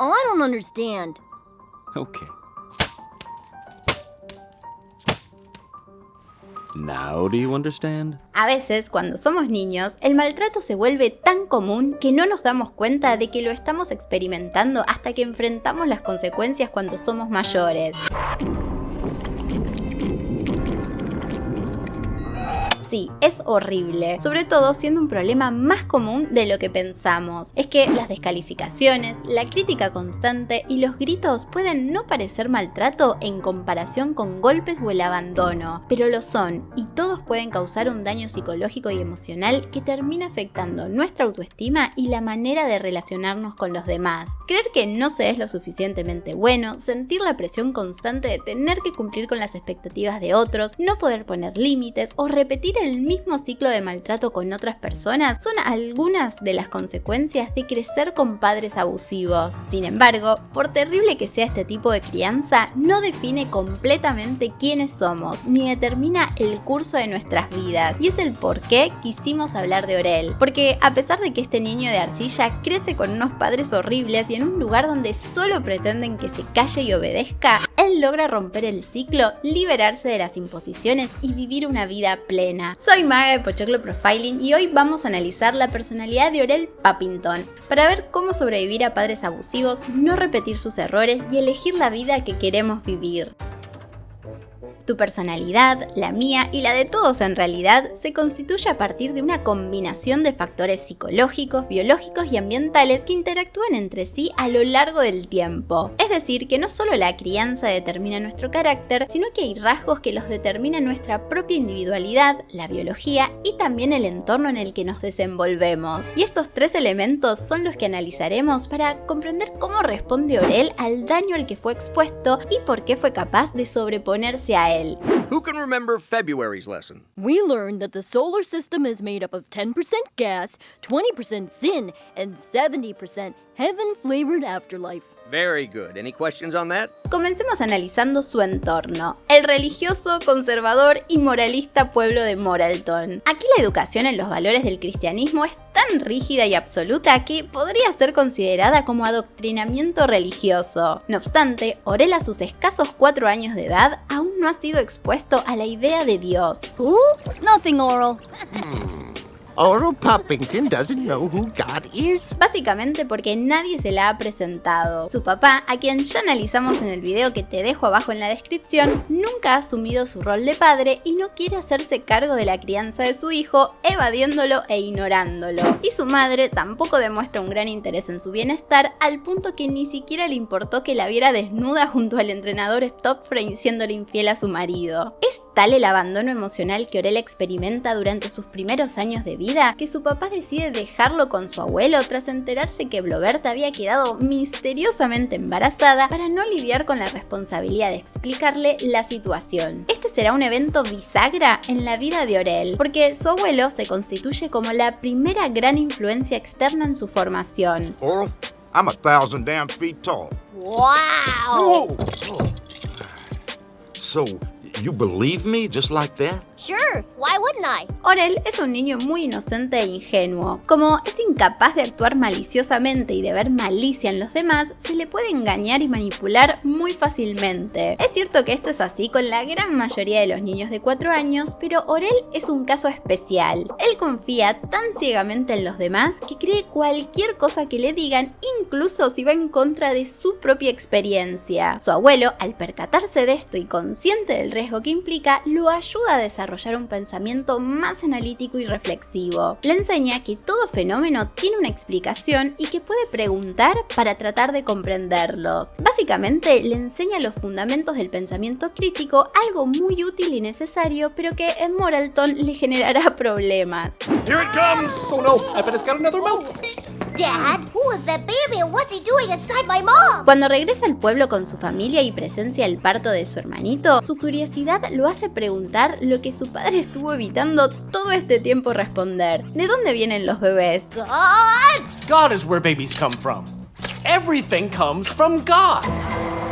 I don't understand. Okay. Now do you understand? A veces, cuando somos niños, el maltrato se vuelve tan común que no nos damos cuenta de que lo estamos experimentando hasta que enfrentamos las consecuencias cuando somos mayores. Sí, es horrible, sobre todo siendo un problema más común de lo que pensamos. Es que las descalificaciones, la crítica constante y los gritos pueden no parecer maltrato en comparación con golpes o el abandono, pero lo son, y todos pueden causar un daño psicológico y emocional que termina afectando nuestra autoestima y la manera de relacionarnos con los demás. Creer que no se es lo suficientemente bueno, sentir la presión constante de tener que cumplir con las expectativas de otros, no poder poner límites o repetir el mismo ciclo de maltrato con otras personas son algunas de las consecuencias de crecer con padres abusivos. Sin embargo, por terrible que sea este tipo de crianza, no define completamente quiénes somos, ni determina el curso de nuestras vidas. Y es el por qué quisimos hablar de Orel. Porque a pesar de que este niño de arcilla crece con unos padres horribles y en un lugar donde solo pretenden que se calle y obedezca, él logra romper el ciclo, liberarse de las imposiciones y vivir una vida plena. Soy Maga de Pochoclo Profiling y hoy vamos a analizar la personalidad de Orel Pappington para ver cómo sobrevivir a padres abusivos, no repetir sus errores y elegir la vida que queremos vivir. Tu personalidad, la mía y la de todos en realidad se constituye a partir de una combinación de factores psicológicos, biológicos y ambientales que interactúan entre sí a lo largo del tiempo. Es decir, que no solo la crianza determina nuestro carácter, sino que hay rasgos que los determinan nuestra propia individualidad, la biología y también el entorno en el que nos desenvolvemos. Y estos tres elementos son los que analizaremos para comprender cómo responde Orel al daño al que fue expuesto y por qué fue capaz de sobreponerse a él. Who can remember February's lesson? We learned that the solar system is made up of 10% gas, 20% sin, and 70% heaven-flavored afterlife. Very good. Any questions on that? Comencemos analizando su entorno, el religioso, conservador y moralista pueblo de Moralton. Aquí la educación en los valores del cristianismo es tan rígida y absoluta que podría ser considerada como adoctrinamiento religioso. No obstante, Orel a sus escasos 4 años de edad aún no ha sido expuesto a la idea de Dios. Nothing, Oral. Oral Poppington doesn't know who God is. Básicamente porque nadie se la ha presentado. Su papá, a quien ya analizamos en el video que te dejo abajo en la descripción, nunca ha asumido su rol de padre y no quiere hacerse cargo de la crianza de su hijo, evadiéndolo e ignorándolo. Y su madre tampoco demuestra un gran interés en su bienestar, al punto que ni siquiera le importó que la viera desnuda junto al entrenador Stopframe siéndole infiel a su marido. Es tal el abandono emocional que Orel experimenta durante sus primeros años de vida que su papá decide dejarlo con su abuelo tras enterarse que Bloberta había quedado misteriosamente embarazada para no lidiar con la responsabilidad de explicarle la situación. Este será un evento bisagra en la vida de Orel, porque su abuelo se constituye como la primera gran influencia externa en su formación. Oral, I'm 1,000 damn feet tall. Wow! Whoa. So, you believe me just like that? Sure, why wouldn't I? Orel es un niño muy inocente e ingenuo. Como es incapaz de actuar maliciosamente y de ver malicia en los demás, se le puede engañar y manipular muy fácilmente. Es cierto que esto es así con la gran mayoría de los niños de 4 años, pero Orel es un caso especial. Él confía tan ciegamente en los demás que cree cualquier cosa que le digan, incluso si va en contra de su propia experiencia. Su abuelo, al percatarse de esto y consciente del riesgo que implica, lo ayuda a desarrollar un pensamiento más analítico y reflexivo. Le enseña que todo fenómeno tiene una explicación y que puede preguntar para tratar de comprenderlos. Básicamente, le enseña los fundamentos del pensamiento crítico, algo muy útil y necesario, pero que en Moralton le generará problemas. Here it comes! Oh no, I bet it's got another mouth. Dad, who is that baby and what's he doing inside my mom? Cuando regresa al pueblo con su familia y presencia el parto de su hermanito, su curiosidad lo hace preguntar lo que su padre estuvo evitando todo este tiempo responder. ¿De dónde vienen los bebés? God! God is where babies come from. Everything comes from God.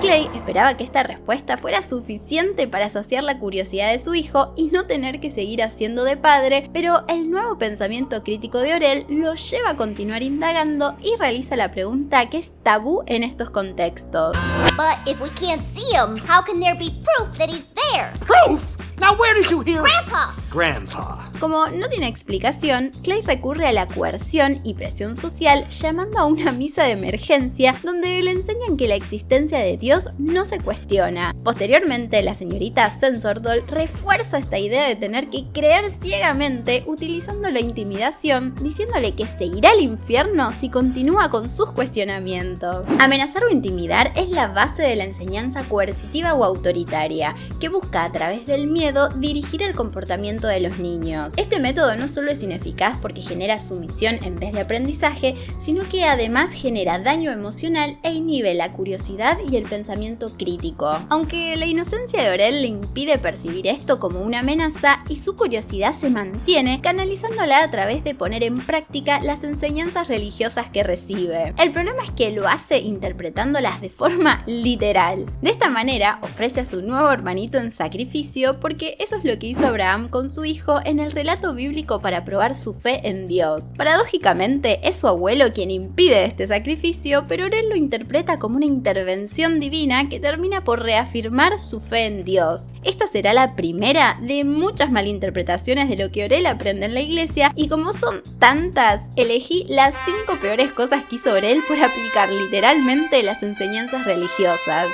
Clay esperaba que esta respuesta fuera suficiente para saciar la curiosidad de su hijo y no tener que seguir haciendo de padre, pero el nuevo pensamiento crítico de Orell lo lleva a continuar indagando y realiza la pregunta que es tabú en estos contextos. But if we can't see him, how can there be proof that he's there? Proof? Now where did you hear? Grandpa! Grandpa. Como no tiene explicación, Clay recurre a la coerción y presión social llamando a una misa de emergencia donde le enseñan que la existencia de Dios no se cuestiona. Posteriormente, la señorita Censordoll refuerza esta idea de tener que creer ciegamente utilizando la intimidación, diciéndole que se irá al infierno si continúa con sus cuestionamientos. Amenazar o intimidar es la base de la enseñanza coercitiva o autoritaria, que busca a través del miedo dirigir el comportamiento de los niños. Este método no solo es ineficaz porque genera sumisión en vez de aprendizaje, sino que además genera daño emocional e inhibe la curiosidad y el pensamiento crítico. Aunque la inocencia de Orell le impide percibir esto como una amenaza y su curiosidad se mantiene canalizándola a través de poner en práctica las enseñanzas religiosas que recibe. El problema es que lo hace interpretándolas de forma literal. De esta manera ofrece a su nuevo hermanito en sacrificio porque eso es lo que hizo Abraham con su hijo en el relato bíblico para probar su fe en Dios. Paradójicamente, es su abuelo quien impide este sacrificio, pero Orell lo interpreta como una intervención divina que termina por reafirmar su fe en Dios. Esta será la primera de muchas malinterpretaciones de lo que Orell aprende en la iglesia, y como son tantas, elegí las 5 peores cosas que hizo Orell por aplicar literalmente las enseñanzas religiosas.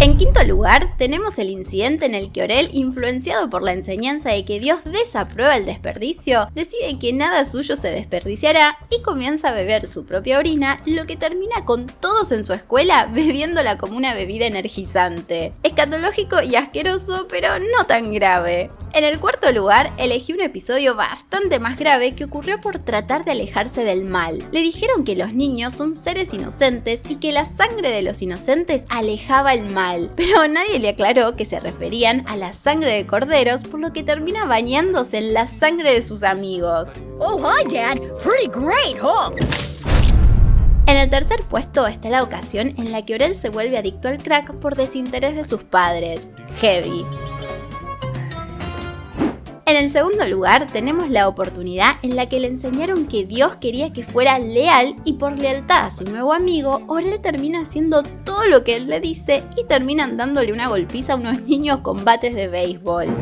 En quinto lugar, tenemos el incidente en el que Orell, influenciado por la enseñanza de que Dios desaprueba el desperdicio, decide que nada suyo se desperdiciará y comienza a beber su propia orina, lo que termina con todos en su escuela bebiéndola como una bebida energizante. Escatológico y asqueroso, pero no tan grave. En el cuarto lugar, elegí un episodio bastante más grave que ocurrió por tratar de alejarse del mal. Le dijeron que los niños son seres inocentes y que la sangre de los inocentes alejaba el mal, pero nadie le aclaró que se referían a la sangre de corderos, por lo que termina bañándose en la sangre de sus amigos. Oh, hi, Dad. Pretty great, huh? En el tercer puesto está la ocasión en la que Orell se vuelve adicto al crack por desinterés de sus padres. Heavy. En el segundo lugar, tenemos la oportunidad en la que le enseñaron que Dios quería que fuera leal y por lealtad a su nuevo amigo, Orell termina haciendo todo lo que él le dice y terminan dándole una golpiza a unos niños con bates de béisbol.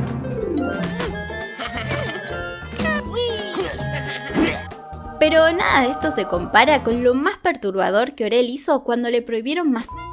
Pero nada de esto se compara con lo más perturbador que Orell hizo cuando le prohibieron masturbarse,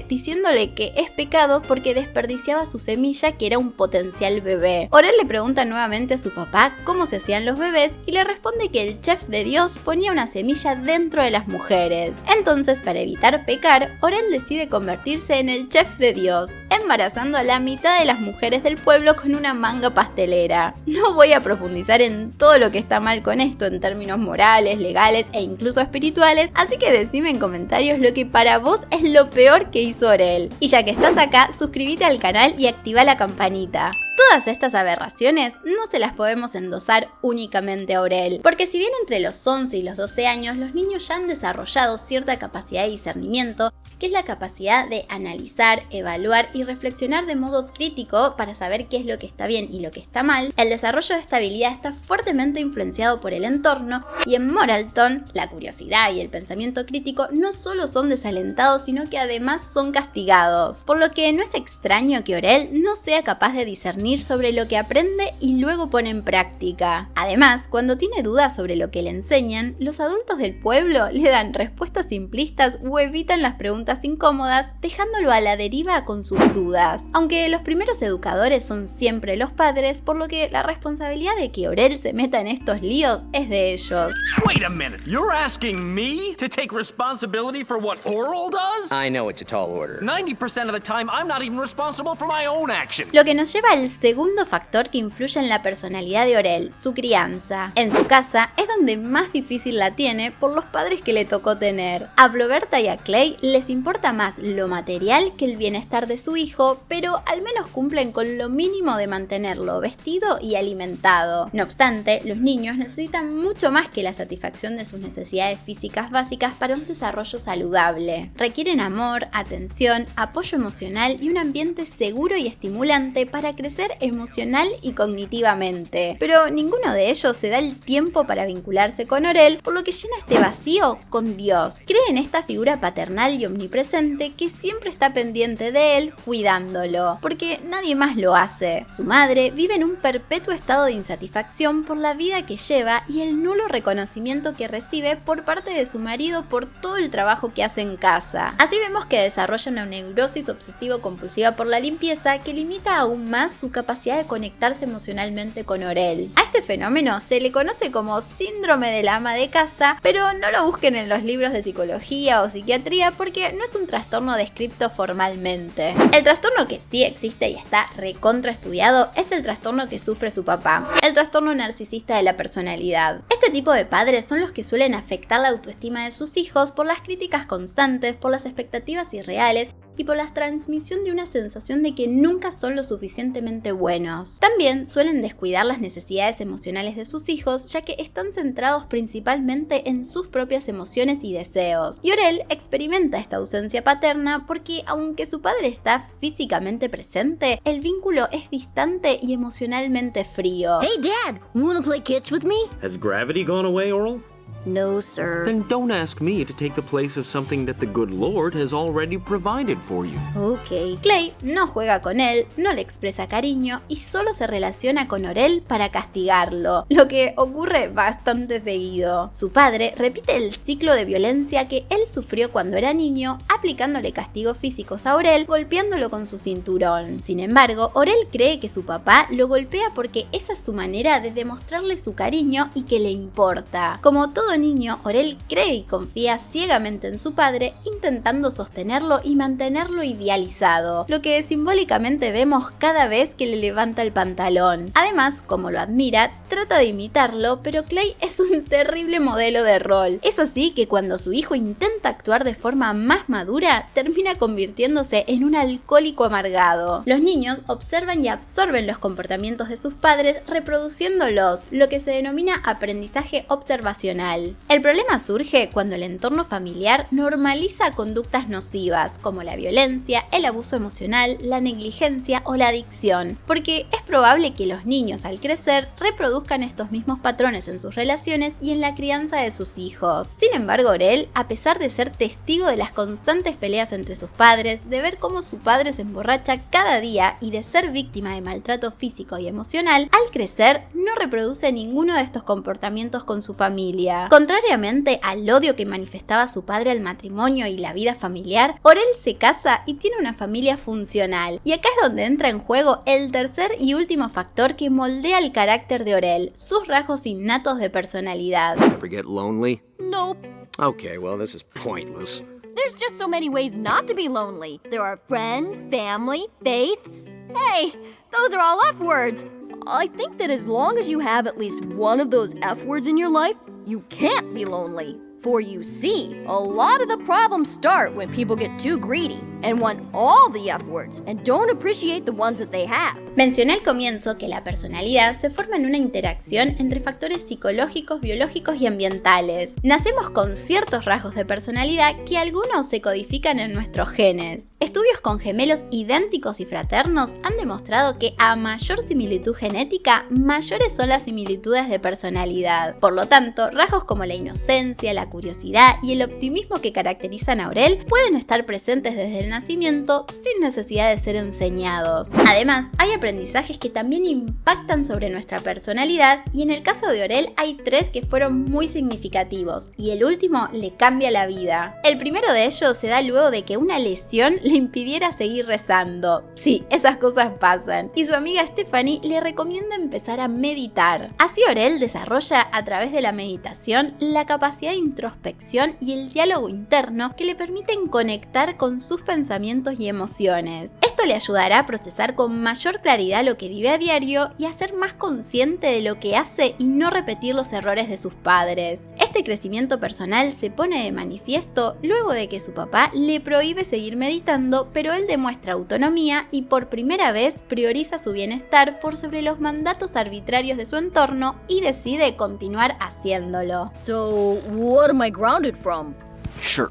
diciéndole que es pecado porque desperdiciaba su semilla, que era un potencial bebé. Orell le pregunta nuevamente a su papá cómo se hacían los bebés y le responde que el chef de Dios ponía una semilla dentro de las mujeres. Entonces, para evitar pecar, Orell decide convertirse en el chef de Dios, embarazando a la mitad de las mujeres del pueblo con una manga pastelera. No voy a profundizar en todo lo que está mal con esto en términos morales, legales e incluso espirituales, así que decime en comentarios lo que para vos es lo peor que hizo Orell. Y ya que estás acá, suscríbete al canal y activa la campanita. Todas estas aberraciones no se las podemos endosar únicamente a Orell, porque si bien entre los 11 y los 12 años los niños ya han desarrollado cierta capacidad de discernimiento, que es la capacidad de analizar, evaluar y reflexionar de modo crítico para saber qué es lo que está bien y lo que está mal, el desarrollo de esta habilidad está fuertemente influenciado por el entorno, y en Moralton, la curiosidad y el pensamiento crítico no solo son desalentados, sino que además son castigados, por lo que no es extraño que Orell no sea capaz de discernir sobre lo que aprende y luego pone en práctica. Además, cuando tiene dudas sobre lo que le enseñan, los adultos del pueblo le dan respuestas simplistas o evitan las preguntas incómodas, dejándolo a la deriva con sus dudas. Aunque los primeros educadores son siempre los padres, por lo que la responsabilidad de que Orell se meta en estos líos es de ellos. Wait a minute, you're asking me to take responsibility for what Orell does? I know it's a tall order. 90% of the time, I'm not even responsible for my own actions. Lo que nos lleva al segundo factor que influye en la personalidad de Orel, su crianza. En su casa es donde más difícil la tiene por los padres que le tocó tener. A Floberta y a Clay les importa más lo material que el bienestar de su hijo, pero al menos cumplen con lo mínimo de mantenerlo vestido y alimentado. No obstante, los niños necesitan mucho más que la satisfacción de sus necesidades físicas básicas para un desarrollo saludable. Requieren amor, atención, apoyo emocional y un ambiente seguro y estimulante para crecer emocional y cognitivamente. Pero ninguno de ellos se da el tiempo para vincularse con Orel, por lo que llena este vacío con Dios. Cree en esta figura paternal y omnipresente que siempre está pendiente de él, cuidándolo, porque nadie más lo hace. Su madre vive en un perpetuo estado de insatisfacción por la vida que lleva y el nulo reconocimiento que recibe por parte de su marido por todo el trabajo que hace en casa. Así vemos que desarrolla una neurosis obsesivo-compulsiva por la limpieza que limita aún más su capacidad de conectarse emocionalmente con Orel. A este fenómeno se le conoce como síndrome de la ama de casa, pero no lo busquen en los libros de psicología o psiquiatría porque no es un trastorno descrito formalmente. El trastorno que sí existe y está recontraestudiado es el trastorno que sufre su papá, el trastorno narcisista de la personalidad. Este tipo de padres son los que suelen afectar la autoestima de sus hijos por las críticas constantes, por las expectativas irreales y por la transmisión de una sensación de que nunca son lo suficientemente buenos. También suelen descuidar las necesidades emocionales de sus hijos, ya que están centrados principalmente en sus propias emociones y deseos. Y Orel experimenta esta ausencia paterna porque, aunque su padre está físicamente presente, el vínculo es distante y emocionalmente frío. Hey Dad, you wanna play catch with me? Has gravity gone away, Oral? No, sir. Then don't ask me to take the place of something that the good Lord has already provided for you. Okay. Clay no juega con él, no le expresa cariño y solo se relaciona con Orel para castigarlo, lo que ocurre bastante seguido. Su padre repite el ciclo de violencia que él sufrió cuando era niño, aplicándole castigos físicos a Orel, golpeándolo con su cinturón. Sin embargo, Orel cree que su papá lo golpea porque esa es su manera de demostrarle su cariño y que le importa. Como todo niño, Orel cree y confía ciegamente en su padre, intentando sostenerlo y mantenerlo idealizado, lo que simbólicamente vemos cada vez que le levanta el pantalón. Además, como lo admira, trata de imitarlo, pero Clay es un terrible modelo de rol. Es así que cuando su hijo intenta actuar de forma más madura, termina convirtiéndose en un alcohólico amargado. Los niños observan y absorben los comportamientos de sus padres, reproduciéndolos, lo que se denomina aprendizaje observacional. El problema surge cuando el entorno familiar normaliza conductas nocivas, como la violencia, el abuso emocional, la negligencia o la adicción, porque es probable que los niños al crecer reproduzcan estos mismos patrones en sus relaciones y en la crianza de sus hijos. Sin embargo, Orel, a pesar de ser testigo de las constantes peleas entre sus padres, de ver cómo su padre se emborracha cada día y de ser víctima de maltrato físico y emocional, al crecer no reproduce ninguno de estos comportamientos con su familia. Contrariamente al odio que manifestaba su padre al matrimonio y la vida familiar, Orel se casa y tiene una familia funcional. Y acá es donde entra en juego el tercer y último factor que moldea el carácter de Orel, sus rasgos innatos de personalidad. Ever get lonely? Nope. Okay, well, this is pointless. There's just so many ways not to be lonely. There are friend, family, faith. Hey, those are all F words. I think that as long as you have at least one of those F words in your life, you can't be lonely. For you see, a lot of the problems start when people get too greedy and want all the F words and don't appreciate the ones that they have. Mencioné al comienzo que la personalidad se forma en una interacción entre factores psicológicos, biológicos y ambientales. Nacemos con ciertos rasgos de personalidad que algunos se codifican en nuestros genes. Estudios con gemelos idénticos y fraternos han demostrado que a mayor similitud genética, mayores son las similitudes de personalidad. Por lo tanto, rasgos como la inocencia, la curiosidad y el optimismo que caracterizan a Orel pueden estar presentes desde el nacimiento sin necesidad de ser enseñados. Además, hay aprendizajes que también impactan sobre nuestra personalidad y en el caso de Orel hay 3 que fueron muy significativos y el último le cambia la vida. El primero de ellos se da luego de que una lesión le impidiera seguir rezando. Sí, esas cosas pasan. Y su amiga Stephanie le recomienda empezar a meditar. Así Orel desarrolla a través de la meditación la capacidad de introspección y el diálogo interno que le permiten conectar con sus pensamientos pensamientos y emociones. Esto le ayudará a procesar con mayor claridad lo que vive a diario y a ser más consciente de lo que hace y no repetir los errores de sus padres. Este crecimiento personal se pone de manifiesto luego de que su papá le prohíbe seguir meditando, pero él demuestra autonomía y por primera vez prioriza su bienestar por sobre los mandatos arbitrarios de su entorno y decide continuar haciéndolo. So, what am I grounded from? Church.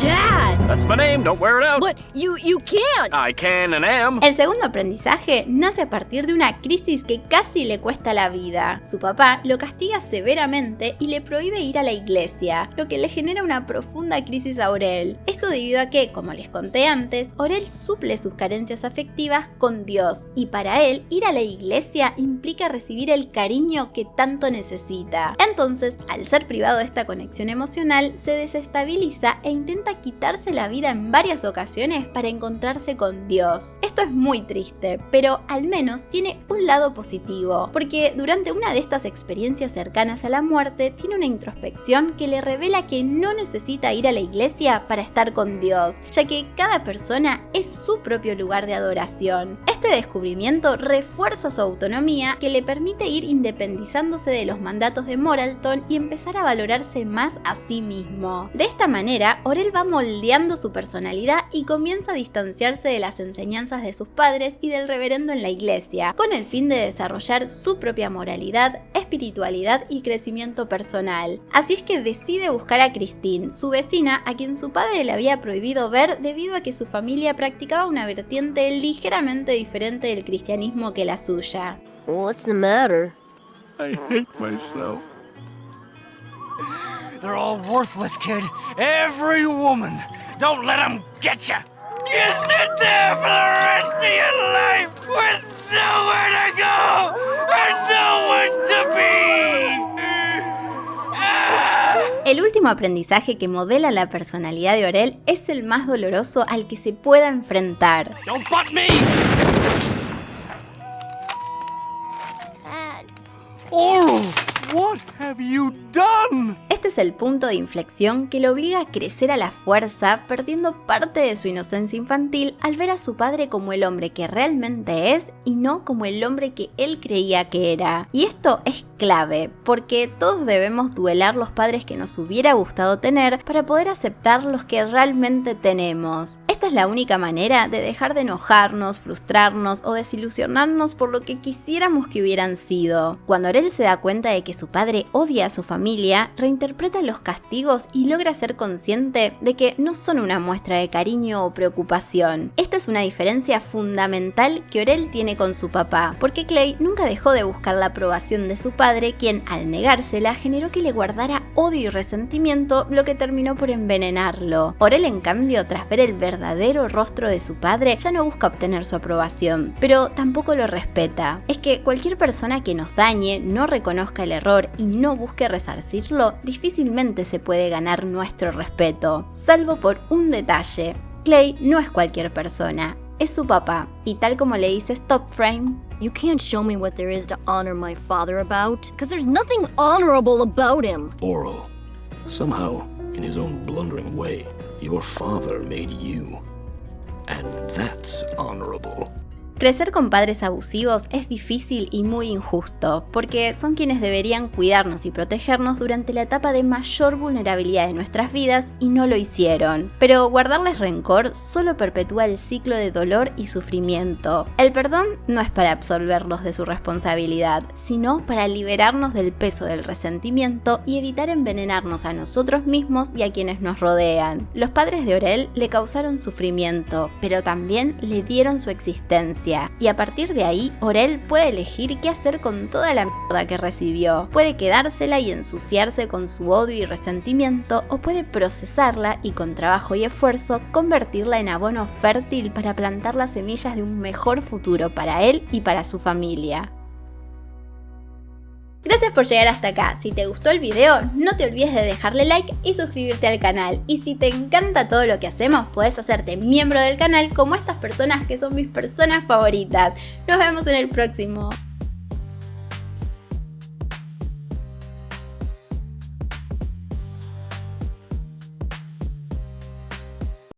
Dad! That's my name, don't wear it out. But you can't! I can and am. El segundo aprendizaje nace a partir de una crisis que casi le cuesta la vida. Su papá lo castiga severamente y le prohíbe ir a la iglesia, lo que le genera una profunda crisis a Aurel. Esto debido a que, como les conté antes, Aurel suple sus carencias afectivas con Dios y para él ir a la iglesia implica recibir el cariño que tanto necesita. Entonces, al ser privado de esta conexión emocional, se desestabiliza e intenta quitarse la vida en varias ocasiones para encontrarse con Dios. Esto es muy triste, pero al menos tiene un lado positivo, porque durante una de estas experiencias cercanas a la muerte tiene una introspección que le revela que no necesita ir a la iglesia para estar con Dios, ya que cada persona es su propio lugar de adoración. Este descubrimiento refuerza su autonomía que le permite ir independizándose de los mandatos de Moralton y empezar a valorarse más a sí mismo. De esta manera, Aurel va moldeando su personalidad y comienza a distanciarse de las enseñanzas de sus padres y del reverendo en la iglesia, con el fin de desarrollar su propia moralidad, espiritualidad y crecimiento personal. Así es que decide buscar a Christine, su vecina, a quien su padre le había prohibido ver debido a que su familia practicaba una vertiente ligeramente diferente del cristianismo que la suya. What's the matter? I hate myself. They're all worthless, kid. Every woman. Don't let them get you. You sit there for the rest of your life with nowhere to go and no one to be. El último aprendizaje que modela la personalidad de Aurel es el más doloroso al que se pueda enfrentar. Don't butt me! Oral, what have you done? Este es el punto de inflexión que lo obliga a crecer a la fuerza, perdiendo parte de su inocencia infantil al ver a su padre como el hombre que realmente es y no como el hombre que él creía que era. Y esto es clave, porque todos debemos duelar los padres que nos hubiera gustado tener para poder aceptar los que realmente tenemos. Esta es la única manera de dejar de enojarnos, frustrarnos o desilusionarnos por lo que quisiéramos que hubieran sido. Cuando Aurel se da cuenta de que su padre odia a su familia, reinterpreta los castigos y logra ser consciente de que no son una muestra de cariño o preocupación. Esta es una diferencia fundamental que Aurel tiene con su papá, porque Clay nunca dejó de buscar la aprobación de su padre, quien al negársela generó que le guardara odio y resentimiento, lo que terminó por envenenarlo. Aurel, en cambio, tras ver el verdadero rostro de su padre, ya no busca obtener su aprobación, pero tampoco lo respeta. Es que cualquier persona que nos dañe, no reconozca el error y no busque resarcirlo, difícilmente se puede ganar nuestro respeto, salvo por un detalle. Clay no es cualquier persona, es su papá, y tal como le dice Stop Frame, You can't show me what there is to honor my father about, because there's nothing honorable about him. Oral, somehow, in his own blundering way, your father made you. And that's honorable. Crecer con padres abusivos es difícil y muy injusto, porque son quienes deberían cuidarnos y protegernos durante la etapa de mayor vulnerabilidad de nuestras vidas y no lo hicieron. Pero guardarles rencor solo perpetúa el ciclo de dolor y sufrimiento. El perdón no es para absolverlos de su responsabilidad, sino para liberarnos del peso del resentimiento y evitar envenenarnos a nosotros mismos y a quienes nos rodean. Los padres de Aurel le causaron sufrimiento, pero también le dieron su existencia. Y a partir de ahí, Aurel puede elegir qué hacer con toda la mierda que recibió. Puede quedársela y ensuciarse con su odio y resentimiento, o puede procesarla y con trabajo y esfuerzo convertirla en abono fértil para plantar las semillas de un mejor futuro para él y para su familia. Gracias por llegar hasta acá. Si te gustó el video, no te olvides de dejarle like y suscribirte al canal. Y si te encanta todo lo que hacemos, puedes hacerte miembro del canal como estas personas que son mis personas favoritas. Nos vemos en el próximo.